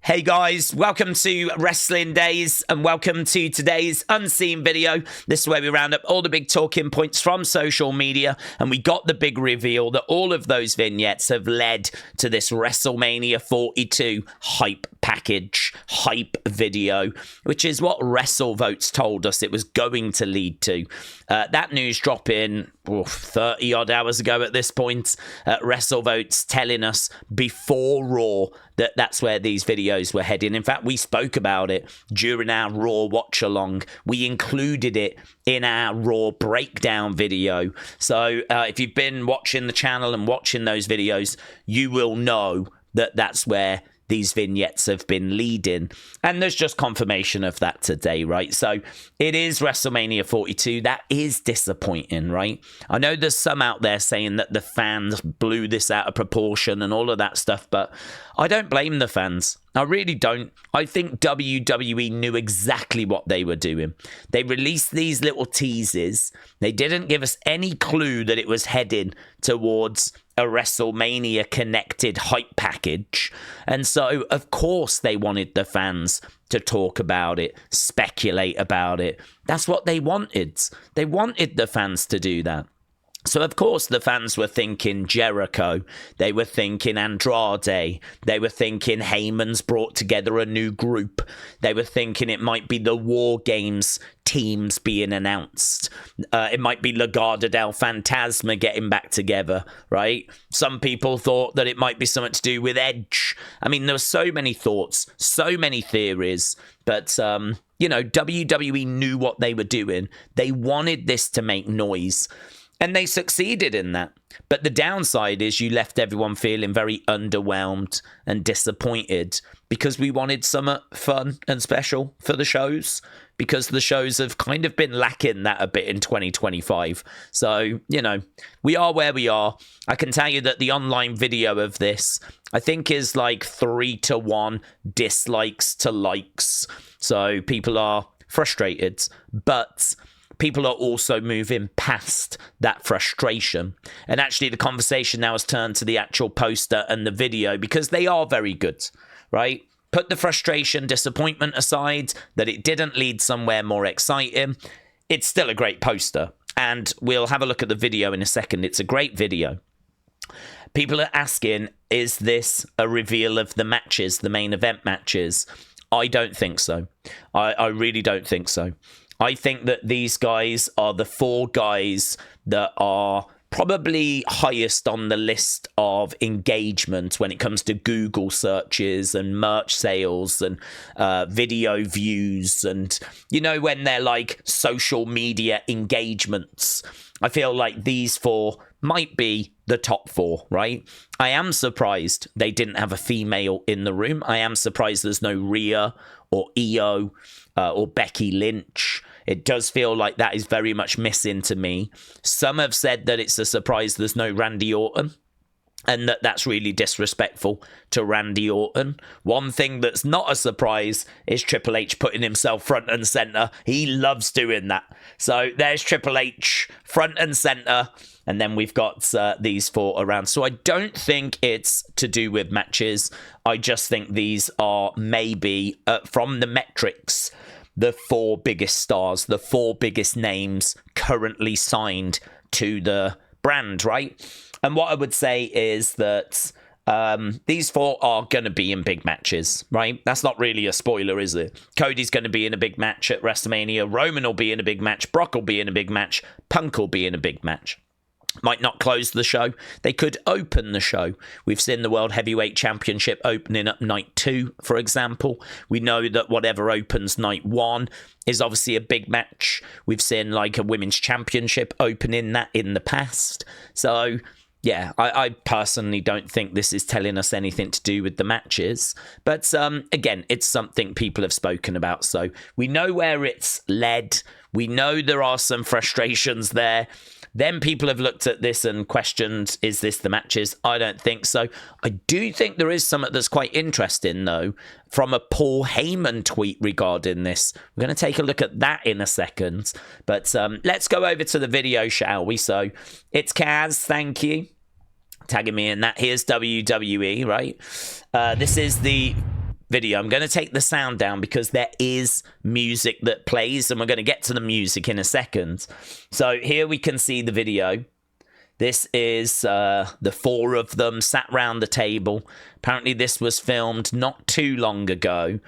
Hey guys, welcome to Wrestling Daze and welcome to today's unseen video. This is where we round up all the big talking points from social media, and we got the big reveal that all of those vignettes have led to this Wrestlemania 42 hype package, hype video, which is what WrestleVotes told us it was going to lead to. That news dropping 30 odd hours ago at this point. WrestleVotes telling us before Raw that that's where these videos were heading. In fact, we spoke about it during our Raw watch along. We included it in our Raw breakdown video. So if you've been watching the channel and watching those videos, you will know that that's where these vignettes have been leading. And there's just confirmation of that today, right? So it is WrestleMania 42. That is disappointing, right? I know there's some out there saying that the fans blew this out of proportion and all of that stuff, but I don't blame the fans. I really don't. I think WWE knew exactly what they were doing. They released these little teasers. They didn't give us any clue that it was heading towards a WrestleMania connected hype package. And so, of course, they wanted the fans to talk about it, speculate about it. That's what they wanted. They wanted the fans to do that. So, of course, the fans were thinking Jericho, they were thinking Andrade, they were thinking Heyman's brought together a new group, they were thinking it might be the War Games teams being announced, it might be Legado del Fantasma getting back together, right? Some people thought that it might be something to do with Edge. I mean, there were so many thoughts, so many theories, but, you know, WWE knew what they were doing. They wanted this to make noise. And they succeeded in that. But the downside is you left everyone feeling very underwhelmed and disappointed because we wanted something fun and special for the shows, because the shows have kind of been lacking that a bit in 2025. So, you know, we are where we are. I can tell you that the online video of this, I think, is like 3-1 dislikes to likes. So people are frustrated, but people are also moving past that frustration. And actually, the conversation now has turned to the actual poster and the video because they are very good, right? Put the frustration, disappointment aside, that it didn't lead somewhere more exciting. It's still a great poster. And we'll have a look at the video in a second. It's a great video. People are asking, is this a reveal of the matches, the main event matches? I don't think so. I really don't think so. I think that these guys are the four guys that are probably highest on the list of engagement when it comes to Google searches and merch sales and video views. And, you know, when they're like social media engagements, I feel like these four might be the top four, right? I am surprised they didn't have a female in the room. I am surprised there's no Rhea or Io or Becky Lynch. It does feel like that is very much missing to me. Some have said that it's a surprise there's no Randy Orton, and that's really disrespectful to Randy Orton. One thing that's not a surprise is Triple H putting himself front and center. He loves doing that. So there's Triple H front and center, and then we've got these four around. So I don't think it's to do with matches. I just think these are maybe, from the metrics, the four biggest stars, the four biggest names currently signed to the brand, right? And what I would say is that these four are going to be in big matches, right? That's not really a spoiler, is it? Cody's going to be in a big match at WrestleMania. Roman will be in a big match. Brock will be in a big match. Punk will be in a big match. Might not close the show. They could open the show. We've seen the World Heavyweight Championship opening up night 2, for example. We know that whatever opens night 1 is obviously a big match. We've seen like a Women's Championship opening that in the past. So, yeah, I personally don't think this is telling us anything to do with the matches. But again, it's something people have spoken about. So we know where it's led. We know there are some frustrations there. Then people have looked at this and questioned, is this the matches? I don't think so. I do think there is something that's quite interesting, though, from a Paul Heyman tweet regarding this. We're going to take a look at that in a second. But let's go over to the video, shall we? So it's Kaz, thank you, tagging me in that. Here's WWE, right? This is the video. I'm going to take the sound down because there is music that plays, and we're going to get to the music in a second. So here we can see the video. This is the four of them sat round the table. Apparently this was filmed not too long ago.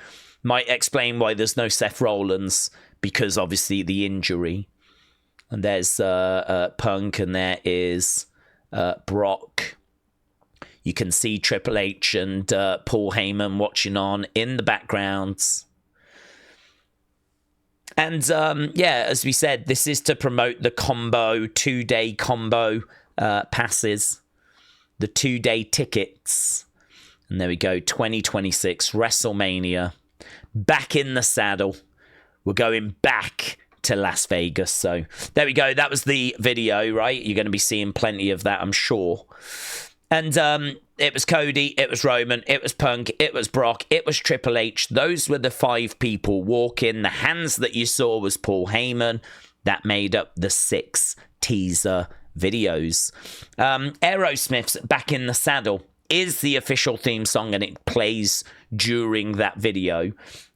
Might explain why there's no Seth Rollins, because obviously the injury. And there's Punk, and there is Brock. You can see Triple H and Paul Heyman watching on in the backgrounds. And yeah, as we said, this is to promote the combo, 2-day combo passes, the 2-day tickets. And there we go, 2026 WrestleMania. Back in the saddle. We're going back to Las Vegas. So there we go. That was the video, right? You're going to be seeing plenty of that, I'm sure. And it was Cody, it was Roman, it was Punk, it was Brock, it was Triple H. Those were the 5 people walking. The hands that you saw was Paul Heyman. That made up the 6 teaser videos. Aerosmith's Back in the Saddle is the official theme song, and it plays during that video.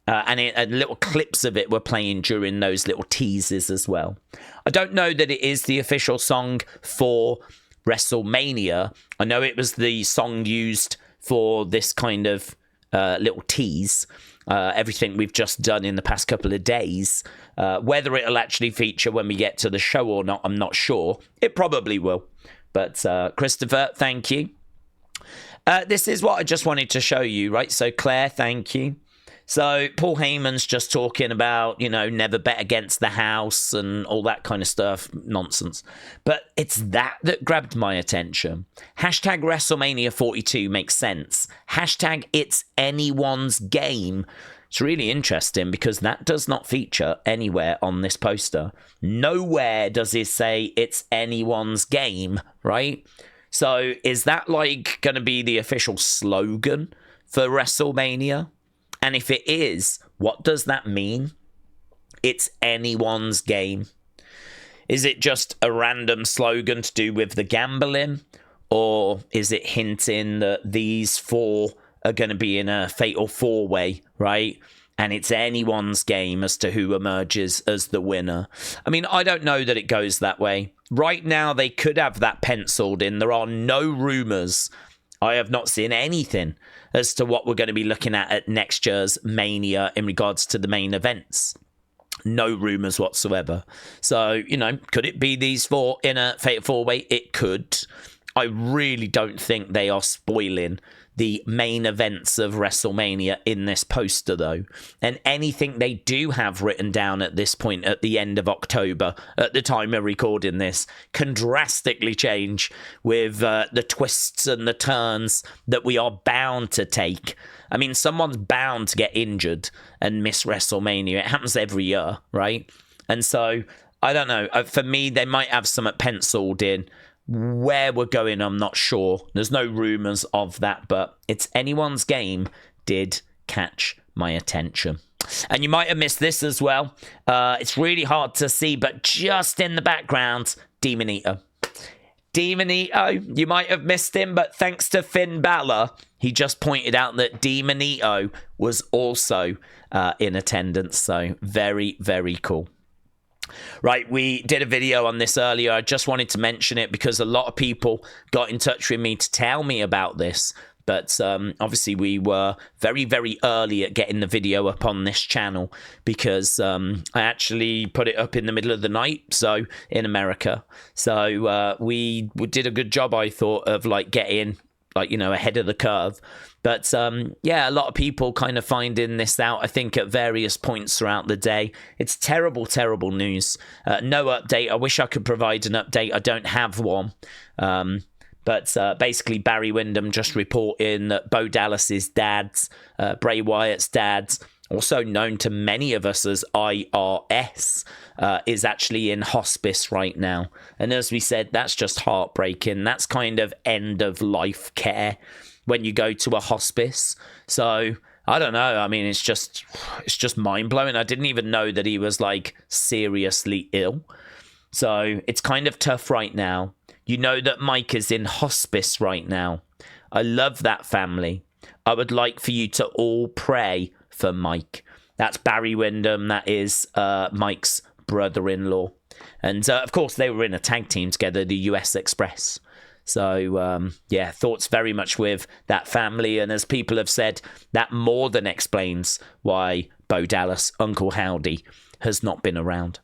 And little clips of it were playing during those little teasers as well. I don't know that it is the official song for WrestleMania. I know it was the song used for this kind of little tease, everything we've just done in the past couple of days. Whether it'll actually feature when we get to the show or not, I'm not sure. It probably will. But Christopher, thank you. This is what I just wanted to show you, right? So Claire, thank you. So Paul Heyman's just talking about, you know, never bet against the house and all that kind of stuff. Nonsense. But it's that grabbed my attention. Hashtag WrestleMania 42 makes sense. Hashtag it's anyone's game. It's really interesting because that does not feature anywhere on this poster. Nowhere does it say it's anyone's game, right? So is that like going to be the official slogan for WrestleMania? And if it is, what does that mean? It's anyone's game. Is it just a random slogan to do with the gambling? Or is it hinting that these 4 are going to be in a fatal 4-way, right? And it's anyone's game as to who emerges as the winner. I mean, I don't know that it goes that way. Right now, they could have that penciled in. There are no rumors. I have not seen anything as to what we're going to be looking at next year's Mania in regards to the main events. No rumours whatsoever. So, you know, could it be these 4 in a Fatal 4-Way? It could. I really don't think they are spoiling the main events of WrestleMania in this poster, though. And anything they do have written down at this point at the end of October, at the time of recording this, can drastically change with the twists and the turns that we are bound to take. I mean, someone's bound to get injured and miss WrestleMania. It happens every year, right? And so, I don't know. For me, they might have something penciled in. Where we're going, I'm not sure. There's no rumours of that, but it's anyone's game did catch my attention. And you might have missed this as well. It's really hard to see, but just in the background, Demonito. Demonito, you might have missed him, but thanks to Finn Balor, he just pointed out that Demonito was also in attendance. So very, very cool. Right, we did a video on this earlier. I just wanted to mention it because a lot of people got in touch with me to tell me about this. But obviously we were very, very early at getting the video up on this channel because I actually put it up in the middle of the night, so in America. So we did a good job, I thought, of like getting ahead of the curve. But yeah, a lot of people kind of finding this out, I think, at various points throughout the day. It's terrible, terrible news. No update. I wish I could provide an update. I don't have one. But basically, Barry Windham just reporting that Bo Dallas's dad's, Bray Wyatt's dad's, also known to many of us as IRS, is actually in hospice right now. And as we said, that's just heartbreaking. That's kind of end-of-life care when you go to a hospice. So, I don't know. I mean, it's just mind-blowing. I didn't even know that he was, like, seriously ill. So, it's kind of tough right now. You know that Mike is in hospice right now. I love that family. I would like for you to all pray for Mike. That's Barry Windham. That is Mike's brother-in-law. And, of course, they were in a tag team together, the US Express. So, yeah, thoughts very much with that family. And as people have said, that more than explains why Bo Dallas, Uncle Howdy, has not been around.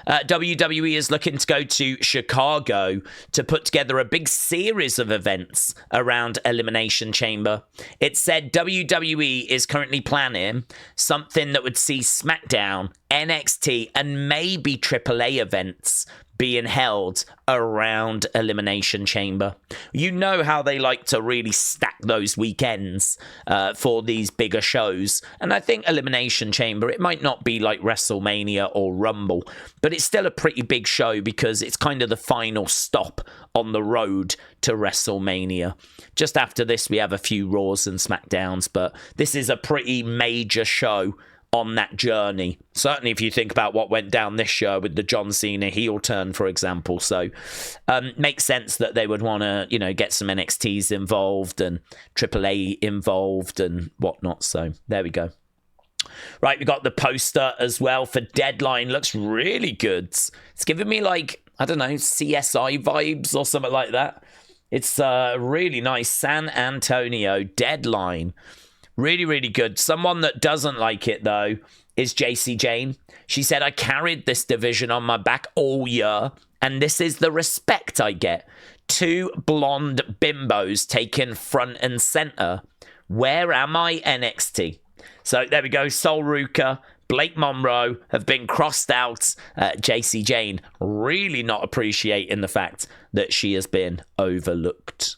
WWE is looking to go to Chicago to put together a big series of events around Elimination Chamber. It said WWE is currently planning something that would see SmackDown, NXT, and maybe AAA events being held around Elimination Chamber. You know how they like to really stack those weekends for these bigger shows. And I think Elimination Chamber, it might not be like WrestleMania or Rumble, but it's still a pretty big show because it's kind of the final stop on the road to WrestleMania. Just after this, we have a few Raws and SmackDowns, but this is a pretty major show on that journey. Certainly if you think about what went down this show with the John Cena heel turn, for example. So makes sense that they would want to, you know, get some NXTs involved and AAA involved and whatnot. So there we go. Right, we got the poster as well for Deadline. Looks really good. It's giving me like, I don't know, CSI vibes or something like that. It's really nice. San Antonio Deadline. Really, really good. Someone that doesn't like it, though, is JC Jane. She said, I carried this division on my back all year, and this is the respect I get. 2 blonde bimbos taken front and center. Where am I, NXT? So there we go. Sol Ruka, Blake Monroe have been crossed out. JC Jane really not appreciating the fact that she has been overlooked.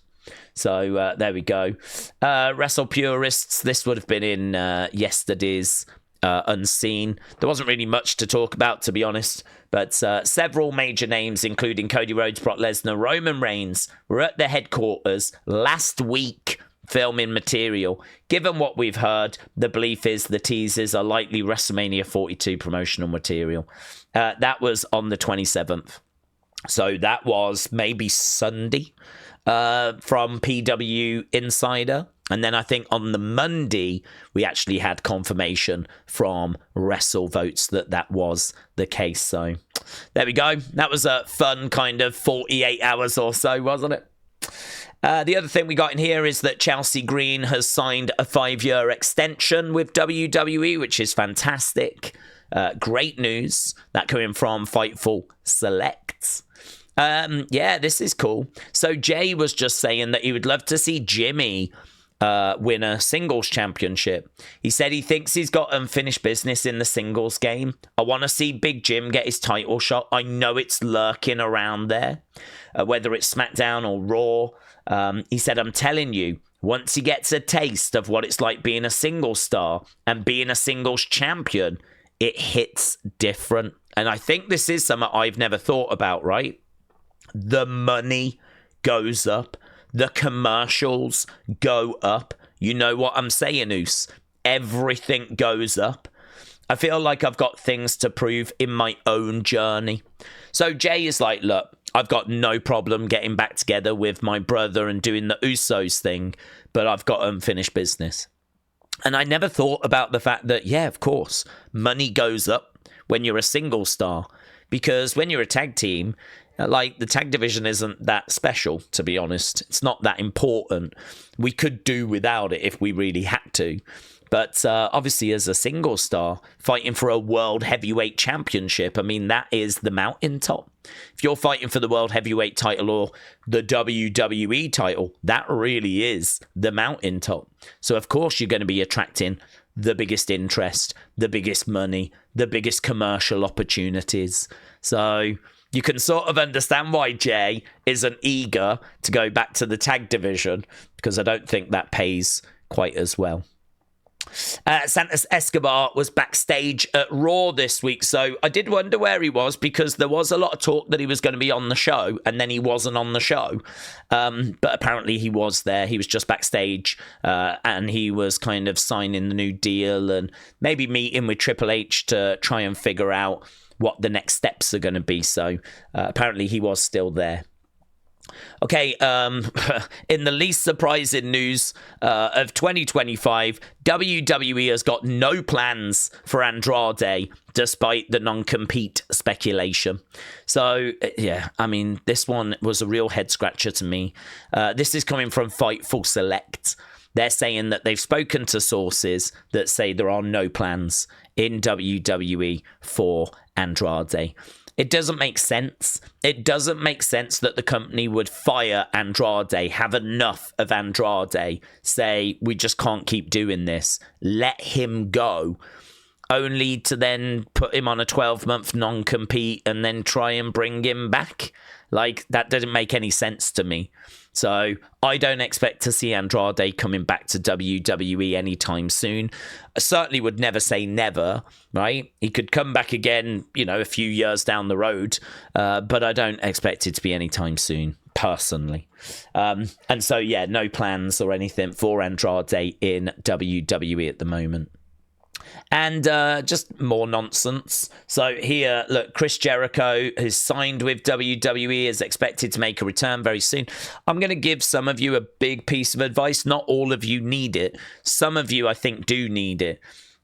So there we go. Wrestle Purists, this would have been in yesterday's Unseen. There wasn't really much to talk about, to be honest. But several major names, including Cody Rhodes, Brock Lesnar, Roman Reigns, were at the headquarters last week filming material. Given what we've heard, the belief is the teasers are likely WrestleMania 42 promotional material. That was on the 27th. So that was maybe Sunday. From PW Insider. And then I think on the Monday, we actually had confirmation from WrestleVotes that that was the case. So there we go. That was a fun kind of 48 hours or so, wasn't it? The other thing we got in here is that Chelsea Green has signed a 5-year extension with WWE, which is fantastic. Great news. That coming from Fightful Select. Yeah, this is cool. So Jey was just saying that he would love to see Jimmy win a singles championship. He said he thinks he's got unfinished business in the singles game. I want to see Big Jim get his title shot. I know it's lurking around there, whether it's SmackDown or Raw. He said, I'm telling you, once he gets a taste of what it's like being a singles star and being a singles champion, it hits different. And I think this is something I've never thought about, right? The money goes up. The commercials go up. You know what I'm saying, Oos? Everything goes up. I feel like I've got things to prove in my own journey. So Jey is like, look, I've got no problem getting back together with my brother and doing the Usos thing, but I've got unfinished business. And I never thought about the fact that, yeah, of course, money goes up when you're a single star. Because when you're a tag team, like, the tag division isn't that special, to be honest. It's not that important. We could do without it if we really had to. But obviously, as a single star, fighting for a World Heavyweight Championship, I mean, that is the mountaintop. If you're fighting for the World Heavyweight title or the WWE title, that really is the mountaintop. So, of course, you're going to be attracting the biggest interest, the biggest money, the biggest commercial opportunities. So you can sort of understand why Jey isn't eager to go back to the tag division, because I don't think that pays quite as well. Santos Escobar was backstage at Raw this week, so I did wonder where he was, because there was a lot of talk that he was going to be on the show, and then he wasn't on the show. But apparently he was there. He was just backstage, and he was kind of signing the new deal and maybe meeting with Triple H to try and figure out what the next steps are going to be. So apparently he was still there. Okay, in the least surprising news of 2025, WWE has got no plans for Andrade, despite the non-compete speculation. So, yeah, I mean, this one was a real head-scratcher to me. This is coming from Fightful Select. They're saying that they've spoken to sources that say there are no plans in WWE for Andrade. It doesn't make sense. It doesn't make sense that the company would fire Andrade, have enough of Andrade, say, we just can't keep doing this, let him go, only to then put him on a 12-month non-compete and then try and bring him back. Like, that doesn't make any sense to me. So I don't expect to see Andrade coming back to WWE anytime soon. I certainly would never say never, right? He could come back again, you know, a few years down the road, but I don't expect it to be anytime soon, personally. And so, yeah, no plans or anything for Andrade in WWE at the moment. And just more nonsense. So here, look, Chris Jericho has signed with WWE, is expected to make a return very soon. I'm going to give some of you a big piece of advice. Not all of you need it. Some of you, I think, do need it.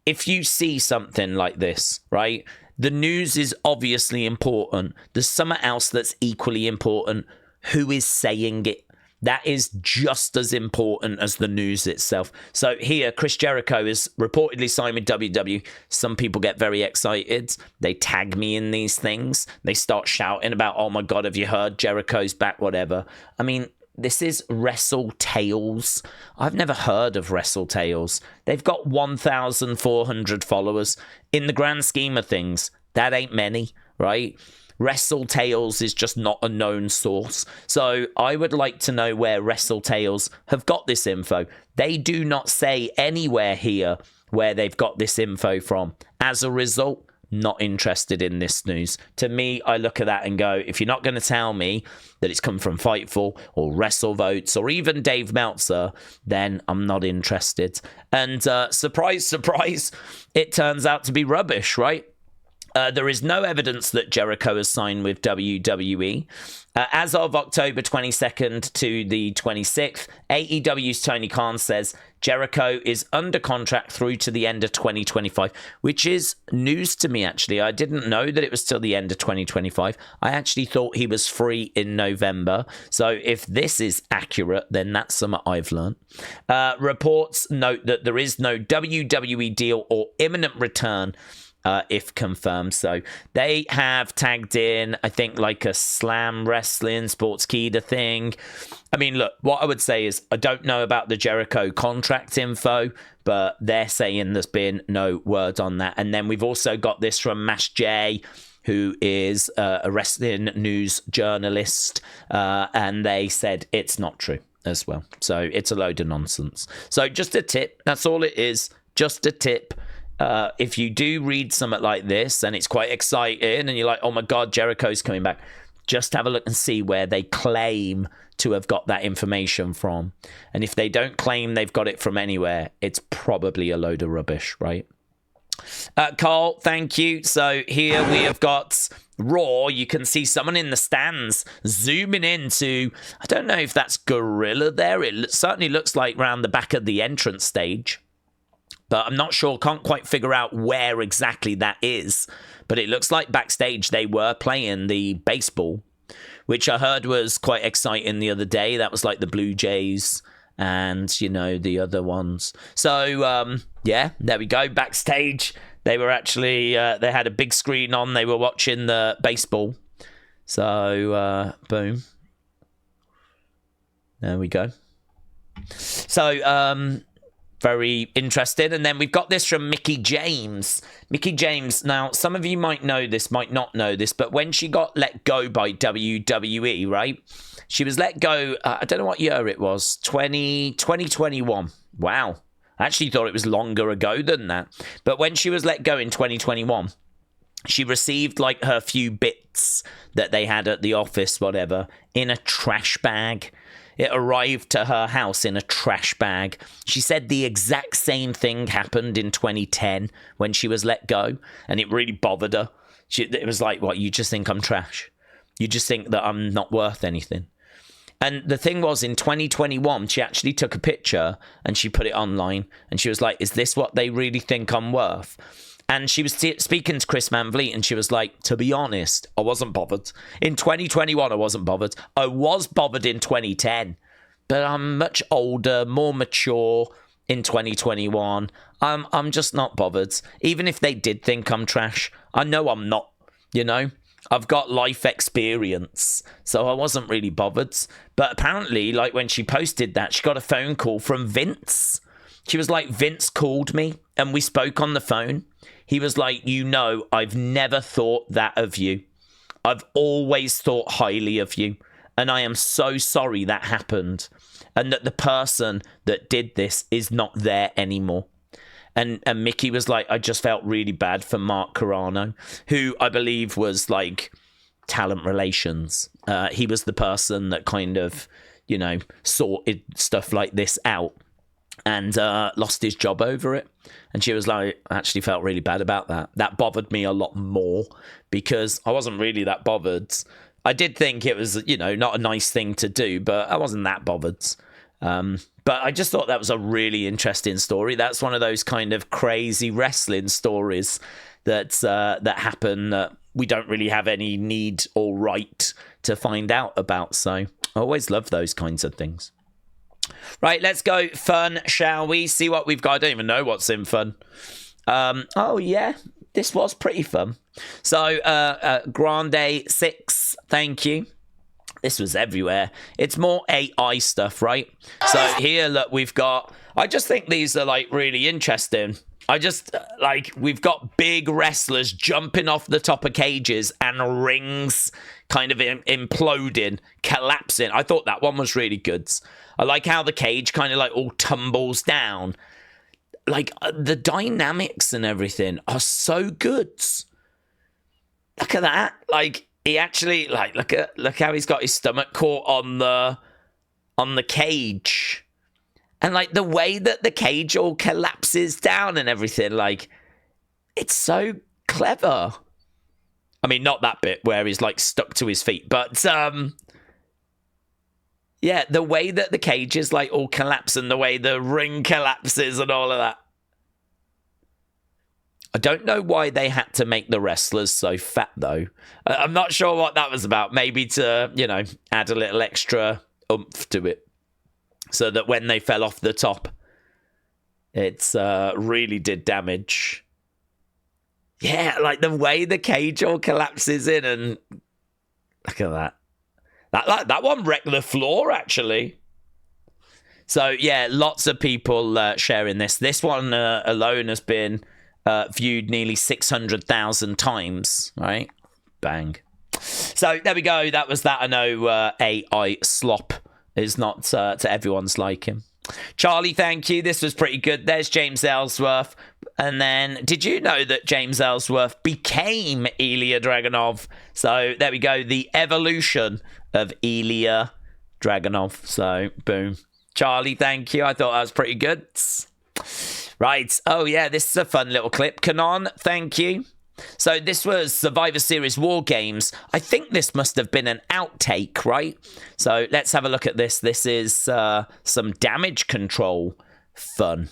If you see something like this, right, the news is obviously important. There's something else that's equally important. Who is saying it? That is just as important as the news itself. So here, Chris Jericho is reportedly signed with WWE. Some people get very excited. They tag me in these things. They start shouting about, oh my God, have you heard? Jericho's back, whatever. I mean, this is Wrestle Tales. I've never heard of Wrestle Tales. They've got 1,400 followers. In the grand scheme of things, that ain't many, right? Wrestle Tales is just not a known source. So I would like to know where Wrestle Tales have got this info. They do not say anywhere here where they've got this info from. As a result, not interested in this news. To me, I look at that and go, if you're not going to tell me that it's come from Fightful or WrestleVotes or even Dave Meltzer, then I'm not interested. And surprise, surprise, it turns out to be rubbish, right? There is no evidence that Jericho has signed with WWE. As of October 22nd to the 26th, AEW's Tony Khan says Jericho is under contract through to the end of 2025, which is news to me, actually. I didn't know that it was till the end of 2025. I actually thought he was free in November. So if this is accurate, then that's something I've learned. Reports note that there is no WWE deal or imminent return if confirmed. So they have tagged in, I think, like a Slam Wrestling Sportskeeda thing. I mean, look, what I would say is I don't know about the Jericho contract info, but they're saying there's been no word on that. And then we've also got this from Mash J, who is a wrestling news journalist, and they said it's not true as well. So it's a load of nonsense. So just a tip. That's all it is. Just a tip. If you do read something like this and it's quite exciting and you're like, oh my God, Jericho's coming back, just have a look and see where they claim to have got that information from. And if they don't claim they've got it from anywhere, it's probably a load of rubbish, right? Carl, thank you. So here we have got Raw. You can see someone in the stands zooming into, I don't know if that's Gorilla there. It certainly looks like round the back of the entrance stage. But I'm not sure, can't quite figure out where exactly that is. But it looks like backstage they were playing the baseball, which I heard was quite exciting the other day. That was like the Blue Jays and, you know, the other ones. So, yeah, there we go. Backstage, they were actually, they had a big screen on. They were watching the baseball. So, boom. There we go. So, very interested. And then we've got this from Mickie James. Mickie James, now, some of you might know this, might not know this, but when she got let go by WWE, right? She was let go, I don't know what year it was, 2021. Wow. I actually thought it was longer ago than that. But when she was let go in 2021, she received like her few bits that they had at the office, whatever, in a trash bag. It arrived to her house in a trash bag. She said the exact same thing happened in 2010 when she was let go, and it really bothered her. It was like, what, you just think I'm trash? You just think that I'm not worth anything? And the thing was, in 2021, she actually took a picture and she put it online. And she was like, is this what they really think I'm worth? And she was speaking to Chris Van Vliet, and she was like, to be honest, I wasn't bothered. In 2021, I wasn't bothered. I was bothered in 2010. But I'm much older, more mature in 2021. I'm just not bothered. Even if they did think I'm trash, I know I'm not, you know? I've got life experience, so I wasn't really bothered. But apparently, like, when she posted that, she got a phone call from Vince. She was like, Vince called me, and we spoke on the phone. He was like, you know, I've never thought that of you. I've always thought highly of you. And I am so sorry that happened. And that the person that did this is not there anymore. And Mickie was like, I just felt really bad for Mark Carano, who I believe was like talent relations. He was the person that kind of, you know, sorted stuff like this out and lost his job over it. And she was like, I actually felt really bad about that. That bothered me a lot more because I wasn't really that bothered. I did think it was, you know, not a nice thing to do, but I wasn't that bothered. But I just thought that was a really interesting story. That's one of those kind of crazy wrestling stories that happen that we don't really have any need or right to find out about. So I always love those kinds of things. Right, let's go fun, shall we? See what we've got. I don't even know what's in fun. Oh, yeah, this was pretty fun. So, Grande 6, thank you. This was everywhere. It's more AI stuff, right? So here, look, we've got... I just think these are, like, really interesting. I just, like, we've got big wrestlers jumping off the top of cages and rings kind of imploding, collapsing. I thought that one was really good. I like how the cage kind of, like, all tumbles down. Like, the dynamics and everything are so good. Look at that. Like, he actually, like, look how he's got his stomach caught on the cage. And, like, the way that the cage all collapses down and everything, like, it's so clever. I mean, not that bit where he's, like, stuck to his feet. But, yeah, the way that the cage is, like, all collapsed and the way the ring collapses and all of that. I don't know why they had to make the wrestlers so fat, though. I'm not sure what that was about. Maybe to, you know, add a little extra oomph to it. So that when they fell off the top, it's really did damage. Yeah, like the way the cage all collapses in and... Look at that. That one wrecked the floor, actually. So, yeah, lots of people sharing this. This one alone has been... viewed nearly 600,000 times, right? Bang. So there we go. That was that. I know AI slop is not to everyone's liking. Charlie, thank you. This was pretty good. There's James Ellsworth. And then, did you know that James Ellsworth became Ilya Dragunov? So there we go. The evolution of Ilya Dragunov. So, boom. Charlie, thank you. I thought that was pretty good. Right. Oh, yeah, this is a fun little clip. Kanon, thank you. So this was Survivor Series War Games. I think this must have been an outtake, right? So let's have a look at this. This is some damage control fun.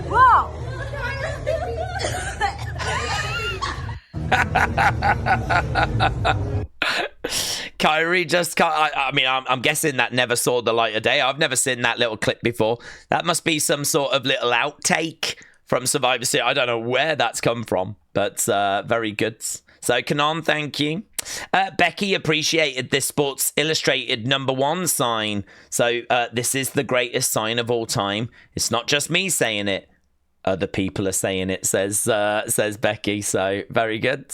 Whoa! Kyrie just can't. I mean, I'm guessing that never saw the light of day. I've never seen that little clip before. That must be some sort of little outtake from Survivor Series. I don't know where that's come from, but very good. So, Kanon, thank you. Becky appreciated this Sports Illustrated #1 sign. So, this is the greatest sign of all time. It's not just me saying it. Other people are saying it, says Becky. So, very good.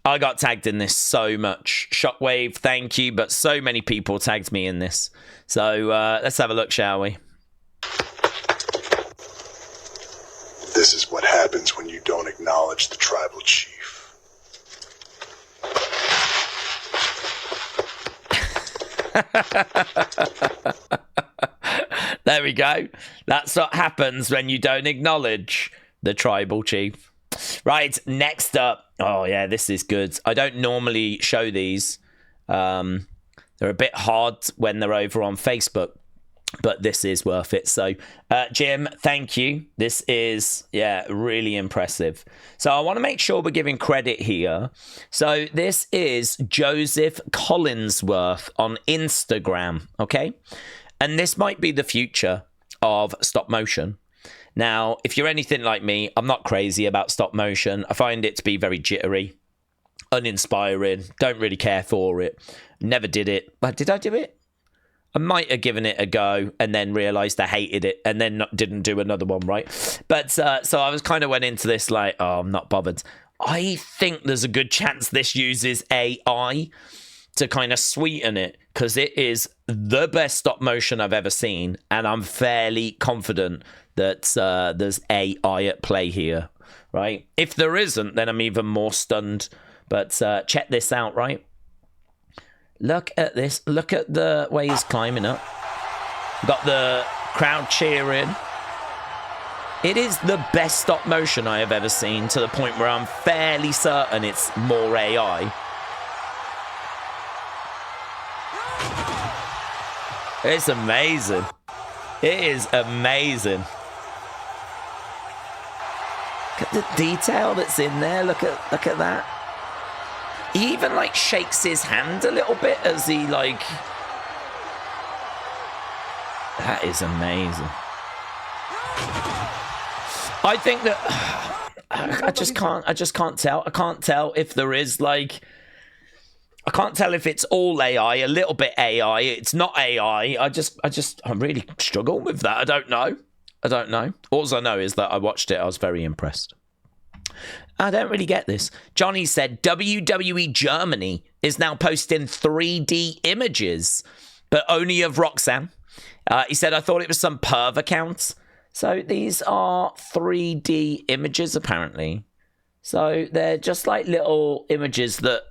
I got tagged in this so much. Shockwave, thank you, but so many people tagged me in this. So let's have a look, shall we? This is what happens when you don't acknowledge the tribal chief. There we go. That's what happens when you don't acknowledge the tribal chief. Right, next up. Oh, yeah, this is good. I don't normally show these. They're a bit hard when they're over on Facebook, but this is worth it. So, Jim, thank you. This is, really impressive. So I want to make sure we're giving credit here. So this is Joseph Collinsworth on Instagram, okay? And this might be the future of stop motion. Now, if you're anything like me, I'm not crazy about stop motion. I find it to be very jittery, uninspiring, don't really care for it. Never did it. But did I do it? I might have given it a go and then realised I hated it and then didn't do another one, right? But so I was kind of went into this like, oh, I'm not bothered. I think there's a good chance this uses AI to kind of sweeten it because it is the best stop motion I've ever seen. And I'm fairly confident that there's AI at play here, right? If there isn't, then I'm even more stunned. But check this out, right? Look at this. Look at the way he's climbing up. Got the crowd cheering. It is the best stop motion I have ever seen, to the point where I'm fairly certain it's more AI. It's amazing. It is amazing. Look at the detail that's in there. Look at that. He even like shakes his hand a little bit as he like. That is amazing. I think that I just can't tell. I can't tell if there is like. I can't tell if it's all AI, a little bit AI. It's not AI. I really struggle with that. I don't know. All I know is that I watched it. I was very impressed. I don't really get this. Johnny said WWE Germany is now posting 3D images, but only of Roxanne. He said, I thought it was some perv account. So these are 3D images, apparently. So they're just like little images that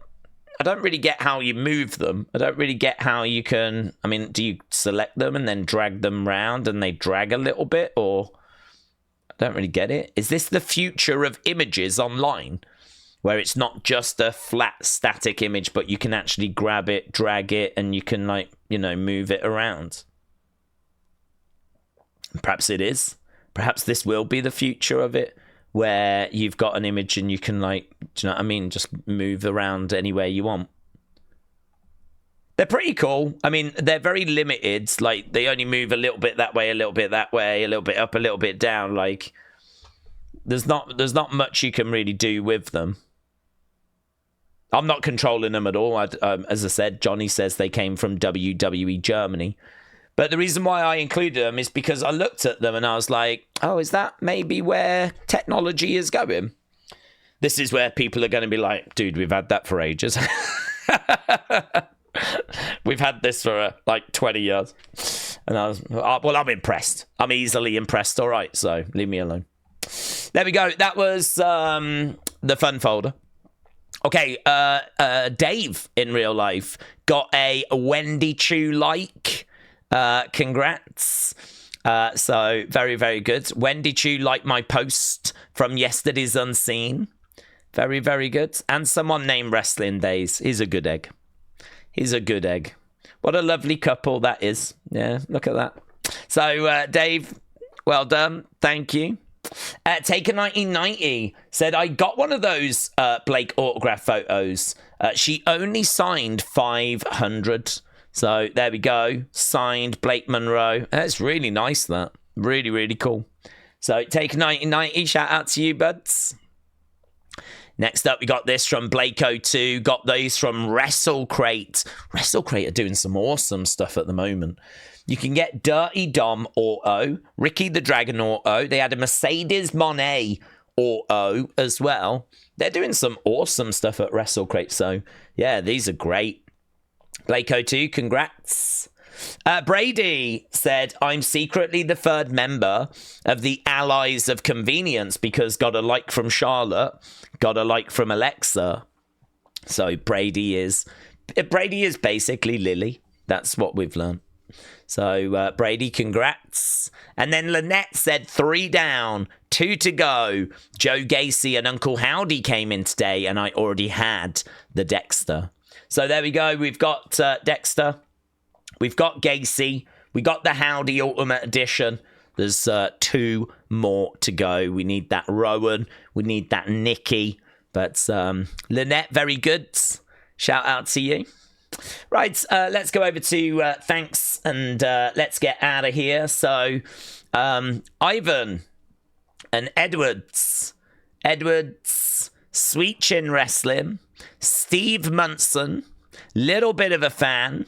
I don't really get how you move them. I don't really get how you can... I mean, do you select them and then drag them round and they drag a little bit? Or... I don't really get it. Is this the future of images online? Where it's not just a flat, static image, but you can actually grab it, drag it, and you can, like, you know, move it around. Perhaps it is. Perhaps this will be the future of it, where you've got an image and you can, like, do you know what I mean? Just move around anywhere you want. They're pretty cool. I mean, they're very limited. Like, they only move a little bit that way, a little bit that way, a little bit up, a little bit down. Like, there's not much you can really do with them. I'm not controlling them at all. As I said, Johnny says they came from WWE Germany. But the reason why I included them is because I looked at them and I was like, oh, is that maybe where technology is going? This is where people are going to be like, dude, we've had that for ages. We've had this for like 20 years. And I was, well, I'm impressed. I'm easily impressed. All right, so leave me alone. There we go. That was the fun folder. Okay, Dave in real life got a Wendy Chu like. Congrats. So very, very good. Wendy Chu liked my post from yesterday's Unseen. Very, very good. And someone named Wrestling Daze. He's a good egg. He's a good egg. What a lovely couple that is. Yeah, look at that. So, Dave, well done. Thank you. Taker 1990 said, I got one of those Blake autograph photos. She only signed 500. So, there we go. Signed Blake Monroe. That's really nice, that. Really, really cool. So, Taker 1990, shout out to you, buds. Next up, we got this from Blake02. Got these from WrestleCrate. WrestleCrate are doing some awesome stuff at the moment. You can get Dirty Dom Auto, Ricky the Dragon Auto. They had a Mercedes Moné Auto as well. They're doing some awesome stuff at WrestleCrate. So, yeah, these are great. Blake02, congrats. Brady said, I'm secretly the third member of the Allies of Convenience because got a like from Charlotte, got a like from Alexa. So Brady is basically Lily. That's what we've learned. So Brady, congrats. And then Lynette said 3 down, 2 to go. Joe Gacy and Uncle Howdy came in today, and I already had the Dexter. So there we go. We've got Dexter. We've got Gacy. We got the Howdy Ultimate Edition. There's 2 more to go. We need that Rowan. We need that Nikki. But Lynette, very good. Shout out to you. Right, let's go over to thanks and let's get out of here. So, Ivan and Edwards, Sweet Chin Wrestling, Steve Munson, Little Bit of a Fan,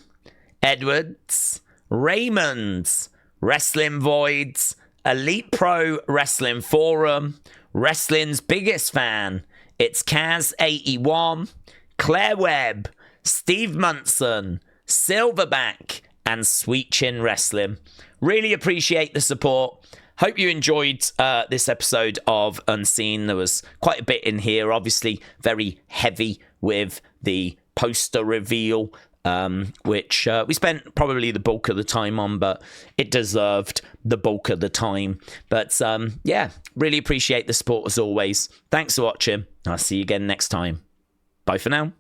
Edwards, Raymond, Wrestling Voids, Elite Pro Wrestling Forum, Wrestling's Biggest Fan, it's Kaz81, Claire Webb, Steve Munson, Silverback, and Sweet Chin Wrestling. Really appreciate the support. Hope you enjoyed this episode of Unseen. There was quite a bit in here, obviously very heavy with the poster reveal, which we spent probably the bulk of the time on, but it deserved the bulk of the time. But yeah, really appreciate the support as always. Thanks for watching. I'll see you again next time. Bye for now.